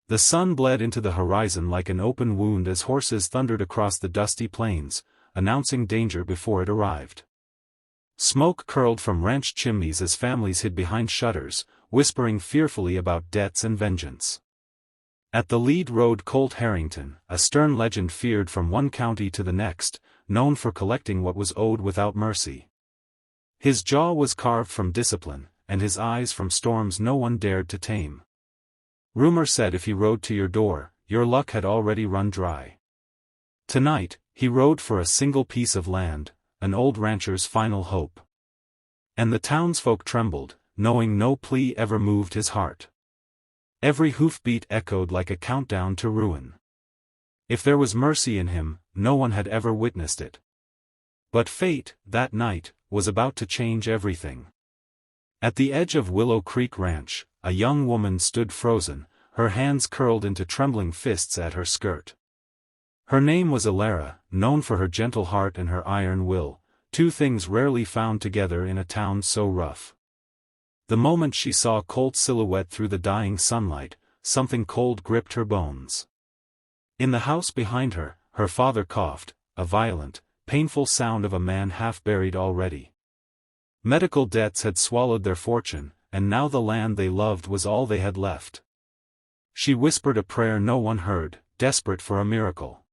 The sun bled into the horizon like an open wound as horses thundered across the dusty plains, announcing danger before it arrived. Smoke curled from ranch chimneys as families hid behind shutters, whispering fearfully about debts and vengeance. At the lead rode Colt Harrington, a stern legend feared from one county to the next, known for collecting what was owed without mercy. His jaw was carved from discipline, and his eyes from storms no one dared to tame. Rumor said if he rode to your door, your luck had already run dry. Tonight, he rode for a single piece of land, an old rancher's final hope. And the townsfolk trembled, knowing no plea ever moved his heart. Every hoofbeat echoed like a countdown to ruin. If there was mercy in him, no one had ever witnessed it. But fate, that night, was about to change everything. At the edge of Willow Creek Ranch, a young woman stood frozen, her hands curled into trembling fists at her skirt. Her name was Ilara, known for her gentle heart and her iron will, two things rarely found together in a town so rough. The moment she saw Colt's silhouette through the dying sunlight, something cold gripped her bones. In the house behind her, her father coughed, a violent, painful sound of a man half buried already. Medical debts had swallowed their fortune, and now the land they loved was all they had left. She whispered a prayer no one heard, desperate for a miracle.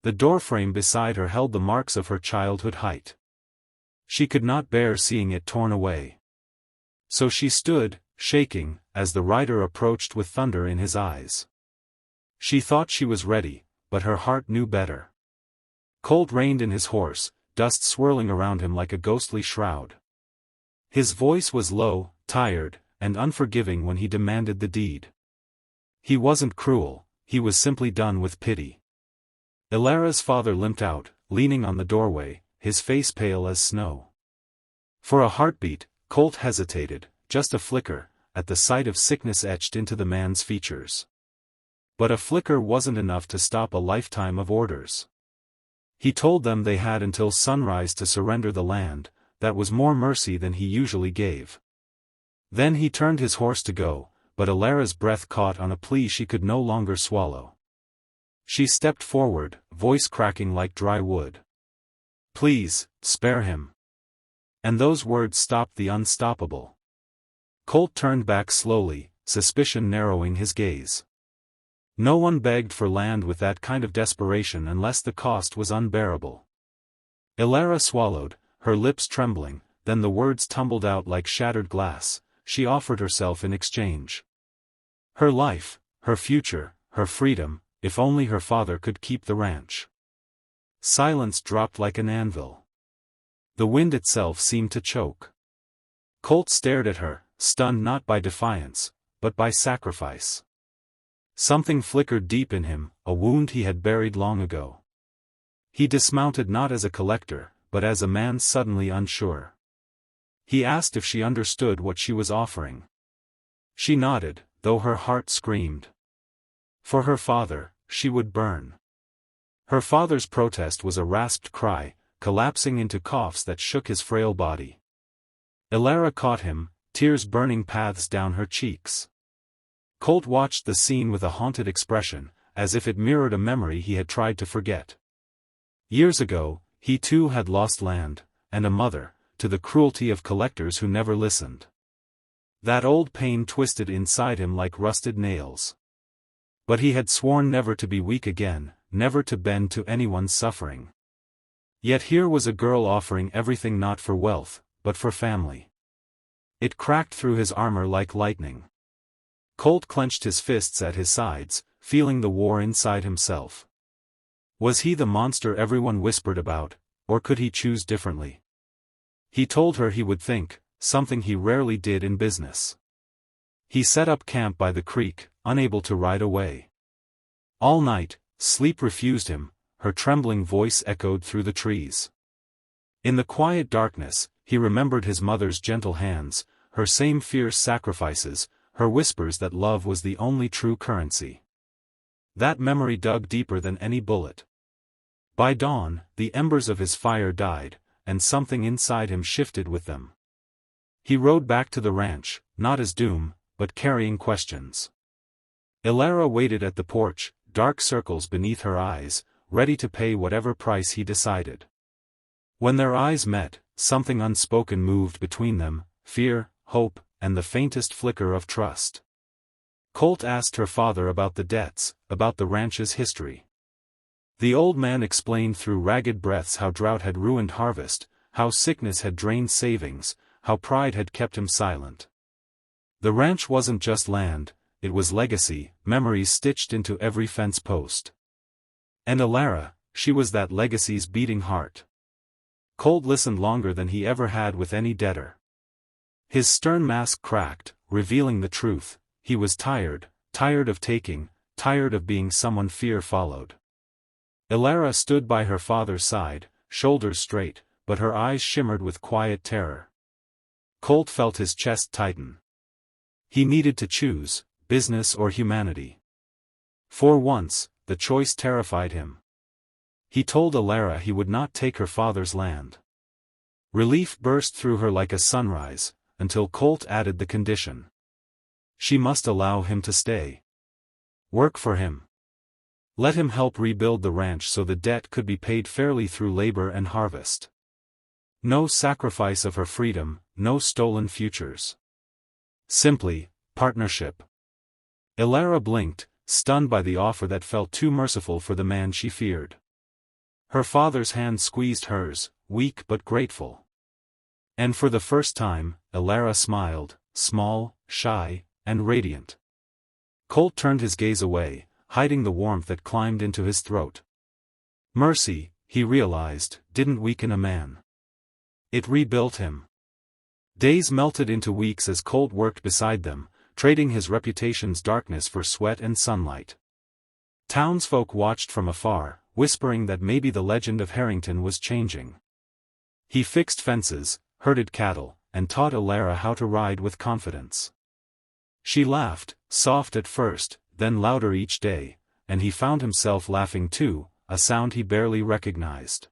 The doorframe beside her held the marks of her childhood height. She could not bear seeing it torn away. So she stood, shaking, as the rider approached with thunder in his eyes. She thought she was ready, but her heart knew better. Colt reined in his horse, dust swirling around him like a ghostly shroud. His voice was low, tired, and unforgiving when he demanded the deed. He wasn't cruel, he was simply done with pity. Ilara's father limped out, leaning on the doorway, his face pale as snow. For a heartbeat, Colt hesitated, just a flicker, at the sight of sickness etched into the man's features. But a flicker wasn't enough to stop a lifetime of orders. He told them they had until sunrise to surrender the land. That was more mercy than he usually gave. Then he turned his horse to go, but Ilara's breath caught on a plea she could no longer swallow. She stepped forward, voice cracking like dry wood. "Please, spare him." And those words stopped the unstoppable. Colt turned back slowly, suspicion narrowing his gaze. No one begged for land with that kind of desperation unless the cost was unbearable. Ilara swallowed, her lips trembling, then the words tumbled out like shattered glass. She offered herself in exchange. Her life, her future, her freedom, if only her father could keep the ranch. Silence dropped like an anvil. The wind itself seemed to choke. Colt stared at her, stunned not by defiance, but by sacrifice. Something flickered deep in him, a wound he had buried long ago. He dismounted not as a collector, but as a man suddenly unsure. He asked if she understood what she was offering. She nodded, though her heart screamed. For her father, she would burn. Her father's protest was a rasped cry, collapsing into coughs that shook his frail body. Ilara caught him, tears burning paths down her cheeks. Colt watched the scene with a haunted expression, as if it mirrored a memory he had tried to forget. Years ago, he too had lost land, and a mother, to the cruelty of collectors who never listened. That old pain twisted inside him like rusted nails. But he had sworn never to be weak again, never to bend to anyone's suffering. Yet here was a girl offering everything not for wealth, but for family. It cracked through his armor like lightning. Colt clenched his fists at his sides, feeling the war inside himself. Was he the monster everyone whispered about, or could he choose differently? He told her he would think, something he rarely did in business. He set up camp by the creek, unable to ride away. All night, sleep refused him, her trembling voice echoed through the trees. In the quiet darkness, he remembered his mother's gentle hands, her same fierce sacrifices, her whispers that love was the only true currency. That memory dug deeper than any bullet. By dawn, the embers of his fire died, and something inside him shifted with them. He rode back to the ranch, not as doom, but carrying questions. Ilara waited at the porch, dark circles beneath her eyes, ready to pay whatever price he decided. When their eyes met, something unspoken moved between them, fear, hope, and the faintest flicker of trust. Colt asked her father about the debts, about the ranch's history. The old man explained through ragged breaths how drought had ruined harvest, how sickness had drained savings, how pride had kept him silent. The ranch wasn't just land, it was legacy, memories stitched into every fence post. And Ilara, she was that legacy's beating heart. Colt listened longer than he ever had with any debtor. His stern mask cracked, revealing the truth. He was tired of taking, tired of being someone fear followed. Ilara stood by her father's side, shoulders straight, but her eyes shimmered with quiet terror. Colt felt his chest tighten. He needed to choose, business or humanity. For once, the choice terrified him. He told Ilara he would not take her father's land. Relief burst through her like a sunrise, until Colt added the condition. She must allow him to stay. Work for him. Let him help rebuild the ranch so the debt could be paid fairly through labor and harvest. No sacrifice of her freedom, no stolen futures. Simply, partnership. Ilara blinked, stunned by the offer that felt too merciful for the man she feared. Her father's hand squeezed hers, weak but grateful. And for the first time, Ilara smiled, small, shy, and radiant. Colt turned his gaze away, hiding the warmth that climbed into his throat. Mercy, he realized, didn't weaken a man. It rebuilt him. Days melted into weeks as Colt worked beside them, trading his reputation's darkness for sweat and sunlight. Townsfolk watched from afar, whispering that maybe the legend of Harrington was changing. He fixed fences, herded cattle, and taught Ilara how to ride with confidence. She laughed, soft at first, then louder each day, and he found himself laughing too, a sound he barely recognized.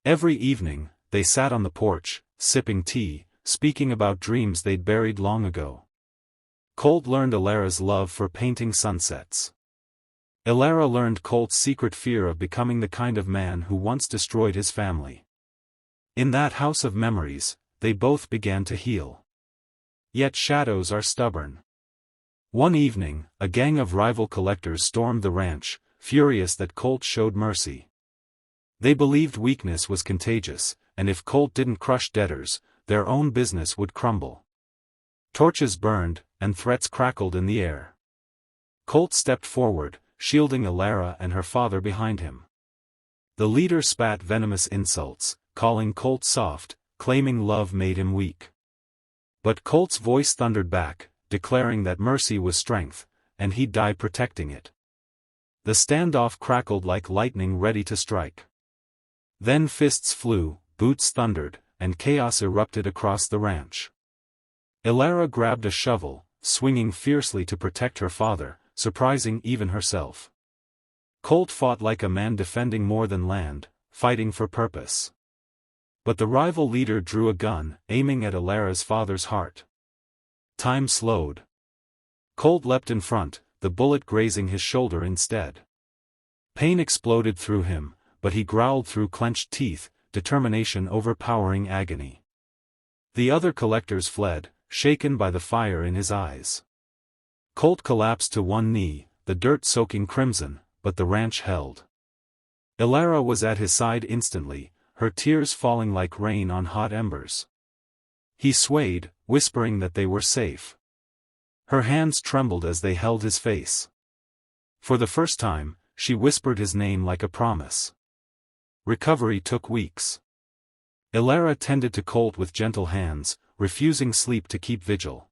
Every evening, they sat on the porch, sipping tea, speaking about dreams they'd buried long ago. Colt learned Ilara's love for painting sunsets. Ilara learned Colt's secret fear of becoming the kind of man who once destroyed his family. In that house of memories, they both began to heal. Yet shadows are stubborn. One evening, a gang of rival collectors stormed the ranch, furious that Colt showed mercy. They believed weakness was contagious, and if Colt didn't crush debtors, their own business would crumble. Torches burned, and threats crackled in the air. Colt stepped forward, shielding Ilara and her father behind him. The leader spat venomous insults, calling Colt soft, claiming love made him weak. But Colt's voice thundered back, declaring that mercy was strength, and he'd die protecting it. The standoff crackled like lightning ready to strike. Then fists flew, boots thundered, and chaos erupted across the ranch. Ilara grabbed a shovel, swinging fiercely to protect her father, surprising even herself. Colt fought like a man defending more than land, fighting for purpose. But the rival leader drew a gun, aiming at Ilara's father's heart. Time slowed. Colt leapt in front, the bullet grazing his shoulder instead. Pain exploded through him, but he growled through clenched teeth, determination overpowering agony. The other collectors fled, shaken by the fire in his eyes. Colt collapsed to one knee, the dirt soaking crimson, but the ranch held. Ilara was at his side instantly, her tears falling like rain on hot embers. He swayed, whispering that they were safe. Her hands trembled as they held his face. For the first time, she whispered his name like a promise. Recovery took weeks. Ilara tended to Colt with gentle hands, refusing sleep to keep vigil.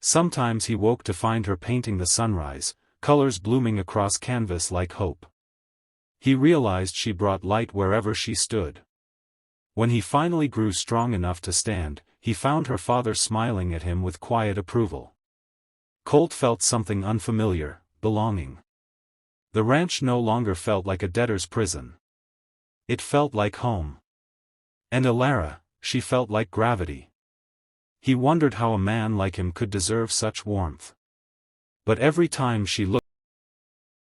Sometimes he woke to find her painting the sunrise, colors blooming across canvas like hope. He realized she brought light wherever she stood. When he finally grew strong enough to stand, he found her father smiling at him with quiet approval. Colt felt something unfamiliar, belonging. The ranch no longer felt like a debtor's prison. It felt like home. And Ilara, she felt like gravity. He wondered how a man like him could deserve such warmth. but every time she looked